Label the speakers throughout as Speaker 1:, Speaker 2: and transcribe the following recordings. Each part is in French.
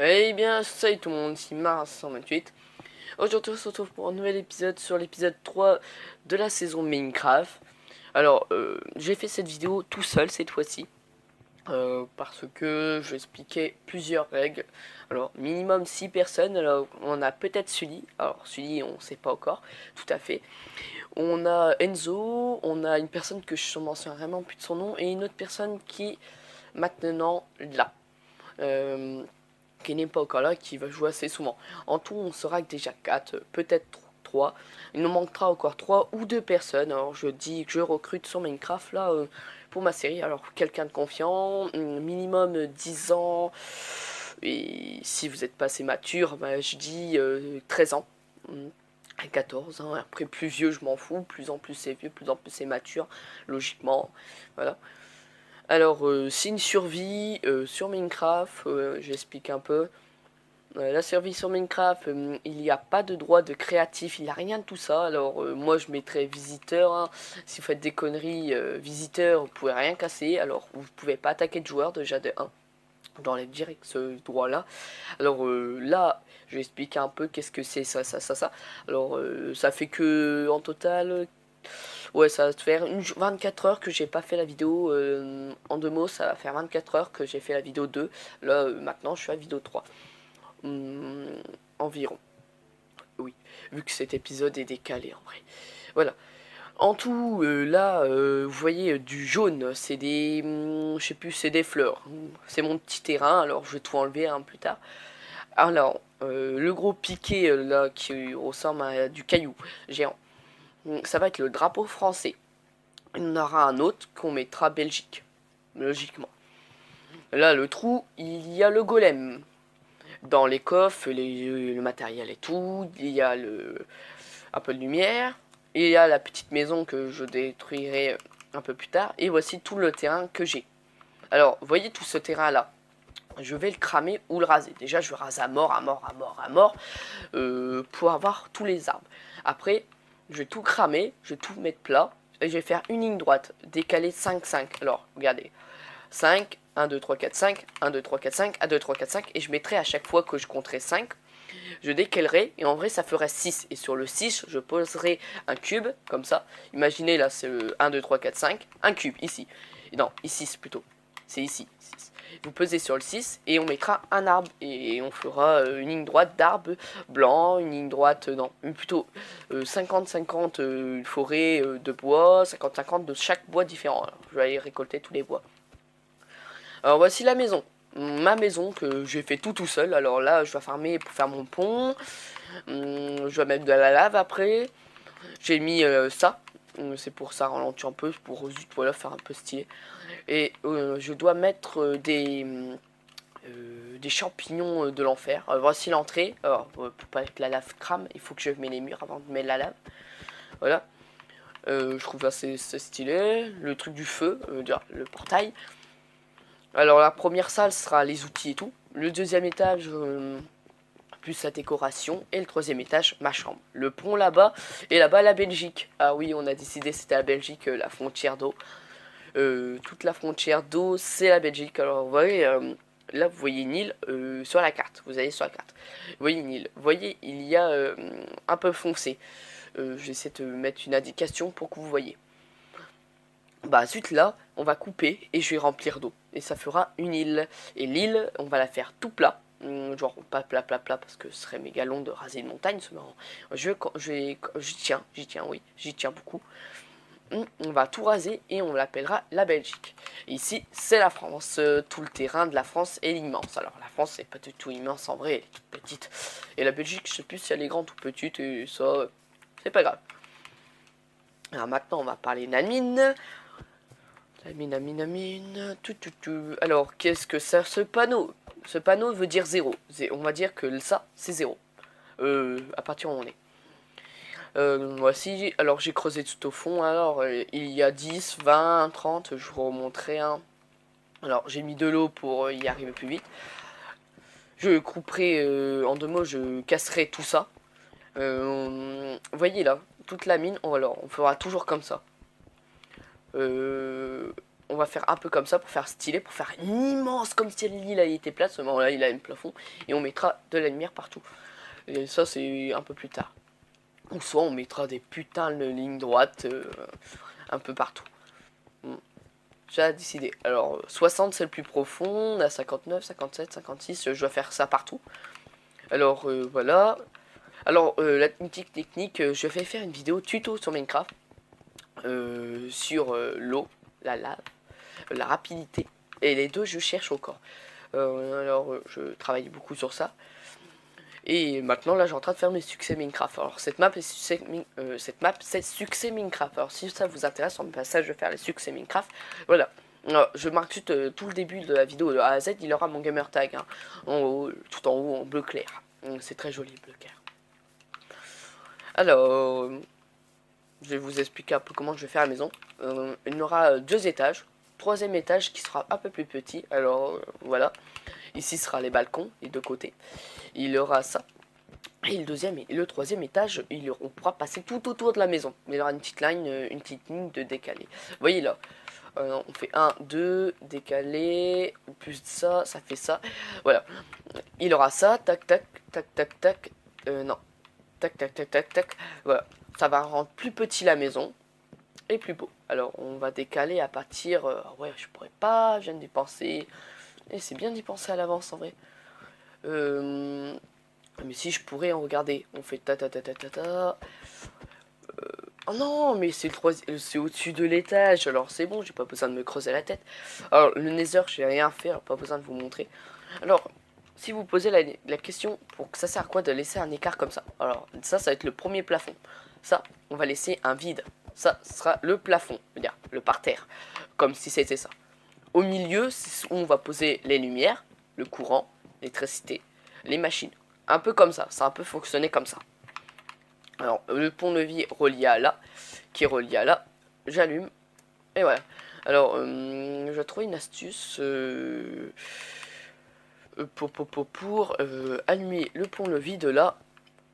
Speaker 1: Eh bien, salut tout le monde, ici Mars128. Aujourd'hui, on se retrouve pour un nouvel épisode sur l'épisode 3 de la saison Minecraft. Alors, j'ai fait cette vidéo tout seul cette fois-ci. Parce que je vais expliquer plusieurs règles. Alors, minimum 6 personnes. Alors, on a peut-être Sully. Alors, Sully, on sait pas encore, tout à fait. On a Enzo, on a une personne que je ne mentionne vraiment plus de son nom, et une autre personne qui, maintenant, là. Euh, qui n'est pas encore là, qui va jouer assez souvent. En tout, on sera que déjà 4, peut-être 3. Il nous manquera encore 3 ou 2 personnes. Alors, je dis que je recrute sur Minecraft là pour ma série. Alors, quelqu'un de confiant, minimum 10 ans. Et si vous n'êtes pas assez mature, bah, je dis 13 ans. 14 ans. Après, plus vieux, je m'en fous. Plus en plus c'est vieux, plus en plus c'est mature, logiquement. Voilà. Alors, c'est une survie sur Minecraft, j'explique un peu. La survie sur Minecraft, il n'y a pas de droit de créatif, il n'y a rien de tout ça. Alors, moi je mettrais visiteur, hein. Si vous faites des conneries, visiteur, vous pouvez rien casser. Alors, vous pouvez pas attaquer de joueur déjà de 1. J'enlève direct ce droit-là. Alors là, je vais expliquer un peu qu'est-ce que c'est ça. Alors, ça fait que en total. Ouais, ça va te faire 24 heures que j'ai pas fait la vidéo. En 2 mots, ça va faire 24 heures que j'ai fait la vidéo 2. Là, maintenant, je suis à la vidéo 3. Hum, environ. Oui, vu que cet épisode est décalé en vrai. Voilà. En tout, là, vous voyez du jaune, c'est des, je sais plus, c'est des fleurs. C'est mon petit terrain, alors je vais tout enlever hein, plus tard. Alors, le gros piqué là qui ressemble à du caillou géant, ça va être le drapeau français. Il y en aura un autre qu'on mettra Belgique, logiquement. Là, le trou, il y a le golem. Dans les coffres, le matériel et tout, il y a un peu de lumière, et il y a la petite maison que je détruirai un peu plus tard, et voici tout le terrain que j'ai. Alors, vous voyez tout ce terrain-là, je vais le cramer ou le raser. Déjà, je rase à mort, pour avoir tous les arbres. Après, je vais tout cramer, je vais tout mettre plat, et je vais faire une ligne droite, décalée 5-5. Alors, regardez, 5, 1, 2, 3, 4, 5, 1, 2, 3, 4, 5, 1, 2, 3, 4, 5, et je mettrai à chaque fois que je compterai 5, je décalerai, et en vrai ça ferait 6, et sur le 6, je poserai un cube, comme ça, imaginez là, c'est le 1, 2, 3, 4, 5, un cube, ici, non, ici plutôt, c'est ici, 6. Vous pesez sur le 6, et on mettra un arbre, et on fera une ligne droite d'arbres blancs, une ligne droite, non, plutôt 50-50 forêt de bois, 50-50 de chaque bois différent. Alors, je vais aller récolter tous les bois. Alors voici la maison. Ma maison que j'ai fait tout seul. Alors là, je vais farmer pour faire mon pont. Je vais mettre de la lave après. J'ai mis ça. C'est pour ça ralentir un peu, pour voilà, faire un peu stylé. Et je dois mettre des champignons de l'enfer. Voici l'entrée. Alors, pour pas que la lave crame, il faut que je mette les murs avant de mettre la lave. Voilà. Je trouve assez stylé. Le truc du feu, le portail. Alors la première salle sera les outils et tout. Le deuxième étage, plus la décoration. Et le troisième étage, ma chambre. Le pont là-bas. Et là-bas, la Belgique. Ah oui, on a décidé c'était la Belgique, la frontière d'eau. Toute la frontière d'eau, c'est la Belgique. Alors vous voyez, là vous voyez une île sur la carte. Vous allez sur la carte. Vous voyez une île. Vous voyez, il y a un peu foncé. J'essaie de mettre une indication pour que vous voyez. Bah zut là, on va couper et je vais remplir d'eau. Et ça fera une île. Et l'île, on va la faire tout plat. Genre pas plat parce que ce serait méga long de raser une montagne. J'y tiens, oui, j'y tiens beaucoup. On va tout raser et on l'appellera la Belgique. Et ici, c'est la France. Tout le terrain de la France est immense. Alors la France, c'est pas du tout immense en vrai, elle est toute petite. Et la Belgique, je sais plus si elle est grande ou petite et ça, c'est pas grave. Alors maintenant, on va parler de la mine. La mine. Alors, qu'est-ce que c'est ce panneau? Ce panneau veut dire 0. On va dire que ça, c'est 0. À partir où on est. Voici, alors j'ai creusé tout au fond. Alors, il y a 10, 20, 30. Je vous remontrerai un. Alors, j'ai mis de l'eau pour y arriver plus vite. Je couperai, en 2 mots, je casserai tout ça. Voyez là, toute la mine. Alors, on fera toujours comme ça. on va faire un peu comme ça pour faire stylé, pour faire immense, comme si l'île a été plate, seulement là il a un plafond, et on mettra de la lumière partout. Et ça c'est un peu plus tard. Ou soit on mettra des putains de lignes droites un peu partout. J'ai décidé. Alors 60 c'est le plus profond, on a 59, 57, 56, je dois faire ça partout. Alors voilà. Alors la technique, je vais faire une vidéo tuto sur Minecraft. Sur l'eau, la lave, la rapidité. Et les deux je cherche encore. Alors je travaille beaucoup sur ça. Et maintenant là j'ai en train de faire mes succès Minecraft. Alors cette map c'est succès Minecraft. Alors si ça vous intéresse, en passage je vais faire les succès Minecraft. Voilà. Alors, je marque tout le début de la vidéo de A à Z, il aura mon gamer tag hein, en haut, tout en haut en bleu clair. C'est très joli bleu clair. Alors je vais vous expliquer un peu comment je vais faire la maison. Il y aura 2 étages. Troisième étage qui sera un peu plus petit. Alors voilà. Ici sera les balcons, les deux côtés. Il y aura ça. Et le deuxième et le troisième étage, on pourra passer tout autour de la maison. Mais il y aura une petite ligne de décalé. Vous voyez là. On fait 1, 2, décalé, plus ça, ça fait ça. Voilà. Il aura ça, tac, tac, tac, tac, tac. Non. Tac, tac, tac, tac, tac. Voilà. Ça va rendre plus petit la maison et plus beau. Alors on va décaler à partir... ouais, je pourrais pas, je viens d'y penser. Et c'est bien d'y penser à l'avance en vrai. Mais si je pourrais en regarder. On fait ta ta ta ta ta ta. Oh non, mais c'est au-dessus de l'étage. Alors c'est bon, j'ai pas besoin de me creuser la tête. Alors le Nether, j'ai rien fait, alors pas besoin de vous montrer. Alors, si vous posez la question, pour que ça sert à quoi de laisser un écart comme ça? Alors ça va être le premier plafond. Ça, on va laisser un vide. Ça sera le plafond, c'est-à-dire le parterre, comme si c'était ça. Au milieu, c'est où on va poser les lumières, le courant, l'électricité, les machines. Un peu comme ça, ça a un peu fonctionné comme ça. Alors, le pont-levis relié à là, qui est relié à là, j'allume, et voilà. Alors, je vais trouver une astuce pour allumer le pont-levis de là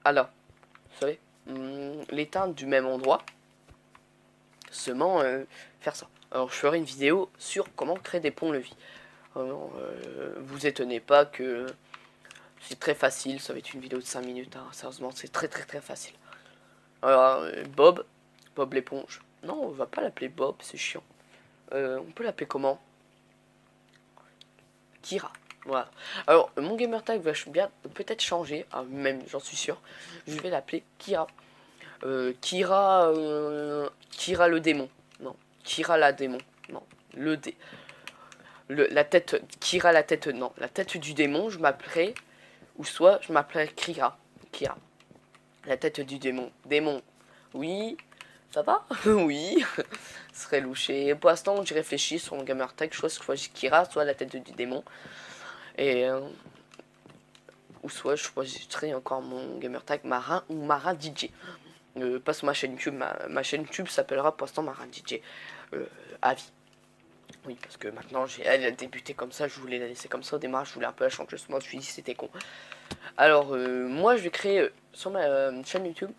Speaker 1: à là. Vous savez, l'éteindre du même endroit, seulement faire ça. Alors, je ferai une vidéo sur comment créer des ponts-levis. Alors, vous étonnez pas que c'est très facile, ça va être une vidéo de 5 minutes, hein. Sérieusement, c'est très facile. Alors, Bob l'éponge. Non, on va pas l'appeler Bob, c'est chiant. On peut l'appeler comment? Kira. Voilà. Alors, mon gamer tag va bien peut-être changer, hein, même j'en suis sûr. Je vais l'appeler Kira. Kira le démon. Non. Kira la démon. Non. La tête. Kira la tête. Non. La tête du démon, je m'appellerai. Ou soit je m'appellerai Kira. La tête du démon. Démon. Oui. Ça va? Oui. Ce serait louché. Pour l'instant, j'y réfléchis sur mon gamer tag. Je choisis Kira, soit la tête du démon. Et. Ou soit je choisirais encore mon gamer tag Marin ou Marin DJ. Pas sur ma chaîne YouTube. Ma chaîne YouTube s'appellera pour l'instant Marin DJ. À vie. Oui, parce que maintenant, elle a débuté comme ça, je voulais la laisser comme ça. Au démarrage, je voulais un peu la changer. Moi, je me suis dit c'était con. Alors, moi, je vais créer sur ma chaîne YouTube,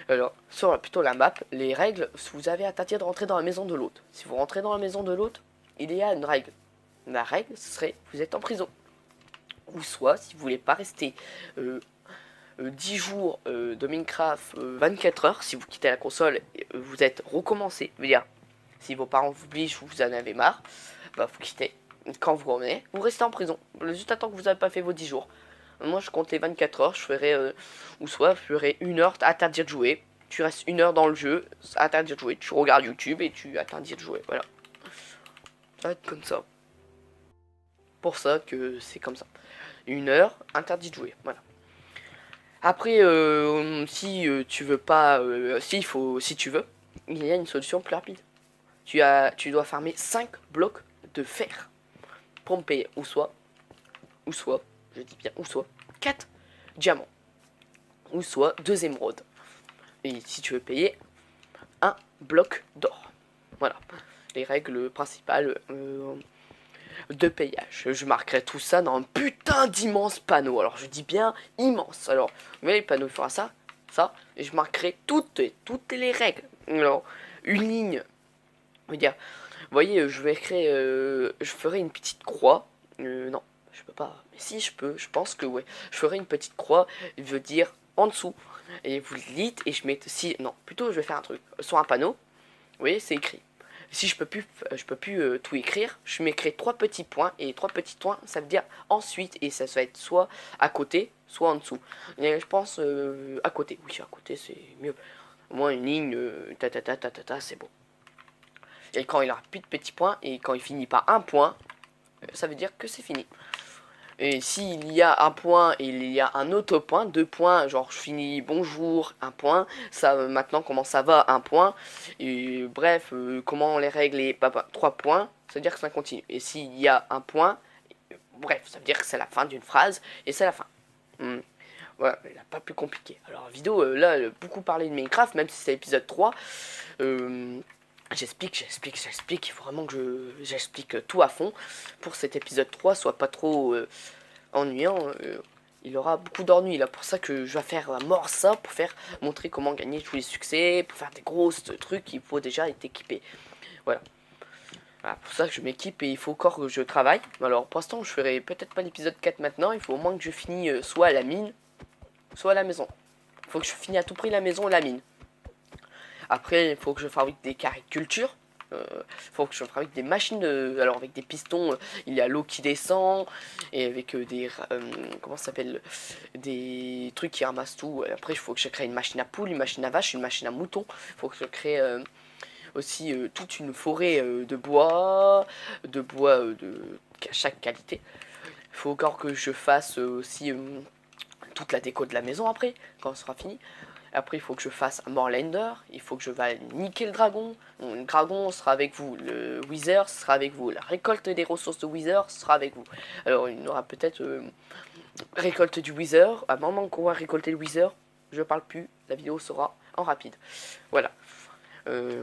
Speaker 1: alors, sur plutôt la map, les règles. Vous avez interdit de rentrer dans la maison de l'autre. Si vous rentrez dans la maison de l'autre, il y a une règle. La règle, ce serait, vous êtes en prison. Ou soit, si vous voulez pas rester 10 jours de Minecraft, 24 heures, si vous quittez la console, vous êtes recommencé. Je veux dire, si vos parents vous obligent ou vous en avez marre, bah vous quittez. Quand vous revenez, vous restez en prison. Juste à temps que vous n'avez pas fait vos 10 jours. Moi, je compte les 24 heures, je ferai, ou soit je ferai 1 heure, interdit de jouer. Tu restes 1 heure dans le jeu, interdit de jouer. Tu regardes YouTube et tu interdis de jouer. Voilà. Ça va être comme ça. Pour ça que c'est comme ça. 1 heure, interdit de jouer. Voilà. Après, si tu veux pas, si tu veux, il y a une solution plus rapide. Tu dois farmer 5 blocs de fer pour me payer. Ou soit, je dis bien, ou soit 4 diamants. Ou soit 2 émeraudes. Et si tu veux payer, 1 bloc d'or. Voilà. Les règles principales de payage. Je marquerai tout ça dans un putain d'immense panneau. Alors je dis bien immense. Alors, vous voyez, le panneau il fera ça, et je marquerai toutes les règles. Alors, une ligne, on va dire, voyez, je vais créer, je ferai une petite croix. Non, je peux pas. Mais si, je peux. Je pense que ouais. Je ferai une petite croix. Je veux dire en dessous. Et vous le dites et je mets. Si, non, plutôt je vais faire un truc sur un panneau. Vous voyez, c'est écrit. Si je peux plus tout écrire, je m'écris 3 petits points et 3 petits points, ça veut dire ensuite et ça va être soit à côté, soit en dessous. Et je pense à côté. Oui, à côté c'est mieux. Au moins une ligne, c'est bon. Et quand il aura plus de petits points et quand il finit par un point, ça veut dire que c'est fini. Et s'il y a un point et il y a un autre point, 2 points, genre je finis bonjour, un point, ça maintenant comment ça va, un point, et bref, comment on les règle, et 3 points, ça veut dire que ça continue. Et s'il y a un point, bref, ça veut dire que c'est la fin d'une phrase, et c'est la fin. Voilà, il n'a pas plus compliqué. Alors vidéo, là, beaucoup parlé de Minecraft, même si c'est l'épisode 3, j'explique, il faut vraiment que j'explique tout à fond pour cet épisode 3 soit pas trop ennuyant. Il aura beaucoup d'ennuis là, pour ça que je vais faire à mort ça, pour faire montrer comment gagner tous les succès, pour faire des grosses trucs, il faut déjà être équipé. Voilà. Voilà, pour ça que je m'équipe et il faut encore que je travaille. Alors pour l'instant je ferai peut-être pas l'épisode 4 maintenant, il faut au moins que je finisse soit à la mine, soit à la maison. Il faut que je finisse à tout prix la maison et la mine. Après, il faut que je fabrique des caricultures. Il faut que je fabrique des machines. Alors, avec des pistons, il y a l'eau qui descend. Et avec des. Comment ça s'appelle? Des trucs qui ramassent tout. Après, il faut que je crée une machine à poules, une machine à vache, une machine à mouton. Il faut que je crée aussi toute une forêt de bois. De chaque qualité. Il faut encore que je fasse aussi toute la déco de la maison après, quand ce sera fini. Après, il faut que je fasse un Morlander. Il faut que je va niquer le dragon. Donc, le dragon sera avec vous. Le Wither sera avec vous. La récolte des ressources de Wither sera avec vous. Alors, il y aura peut-être récolte du Wither. À un moment qu'on va récolter le Wither, je parle plus. La vidéo sera en rapide. Voilà. Alors,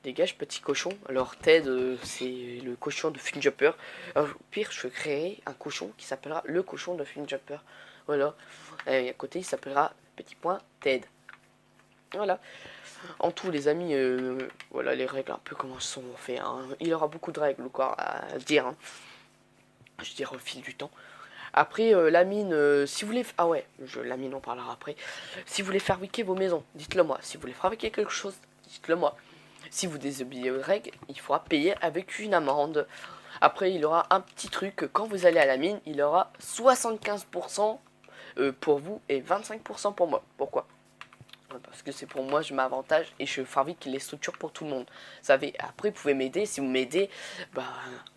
Speaker 1: dégage, petit cochon. Alors, Ted, c'est le cochon de Funjumper. Alors, au pire, je vais créer un cochon qui s'appellera le cochon de Funjumper. Voilà. Et à côté, il s'appellera petit point Ted. Voilà. En tout, les amis, voilà les règles un peu comment sont faites. Hein. Il y aura beaucoup de règles encore à dire. Hein. Je dirais au fil du temps. Après, la mine, si vous voulez... Ah ouais, la mine, on parlera après. Si vous voulez fabriquer vos maisons, dites-le moi. Si vous voulez fabriquer quelque chose, dites-le moi. Si vous désobéissez aux règles, il faudra payer avec une amende. Après, il y aura un petit truc. Quand vous allez à la mine, il y aura 75% pour vous et 25% pour moi. Pourquoi? Parce que c'est pour moi, je m'avantage et je fabrique les structures pour tout le monde. Vous savez, après, vous pouvez m'aider. Si vous m'aidez, bah,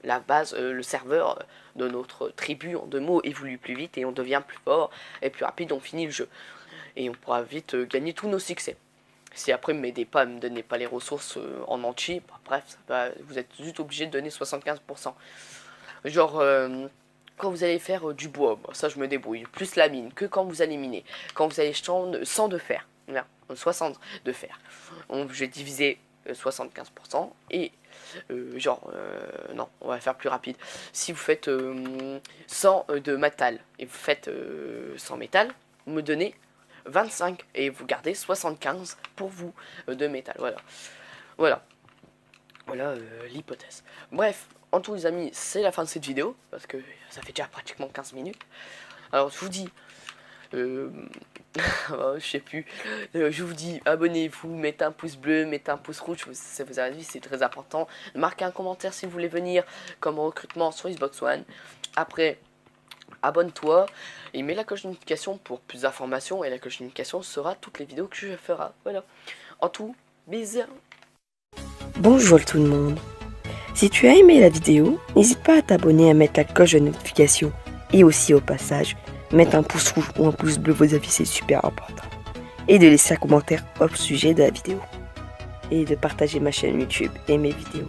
Speaker 1: la base, le serveur de notre tribu, en 2 mots, évolue plus vite et on devient plus fort et plus rapide. On finit le jeu. Et on pourra vite gagner tous nos succès. Si après, vous m'aidez pas, me donnez pas les ressources en entier, bah, bref, vous êtes juste obligé de donner 75%. Genre... quand vous allez faire du bois, bon, ça je me débrouille, plus la mine, que quand vous allez miner. Quand vous allez 100 de fer, là, 60 de fer. Je vais diviser 75% et non, on va faire plus rapide. Si vous faites 100 de métal et vous faites 100 métal, vous me donnez 25 et vous gardez 75 pour vous de métal. Voilà l'hypothèse. Bref. En tout les amis, c'est la fin de cette vidéo, parce que ça fait déjà pratiquement 15 minutes. Alors je vous dis, je sais plus, je vous dis abonnez-vous, mettez un pouce bleu, mettez un pouce rouge, ça vous a dit, c'est très important. Marquez un commentaire si vous voulez venir comme recrutement sur Xbox One. Après, abonne-toi et mets la cloche de notification pour plus d'informations, et la cloche de notification sera toutes les vidéos que je ferai. Voilà. En tout, bisous.
Speaker 2: Bonjour tout le monde. Si tu as aimé la vidéo, n'hésite pas à t'abonner, à mettre la cloche de notification et aussi au passage, mettre un pouce rouge ou un pouce bleu, vos avis c'est super important. Et de laisser un commentaire au sujet de la vidéo. Et de partager ma chaîne YouTube et mes vidéos.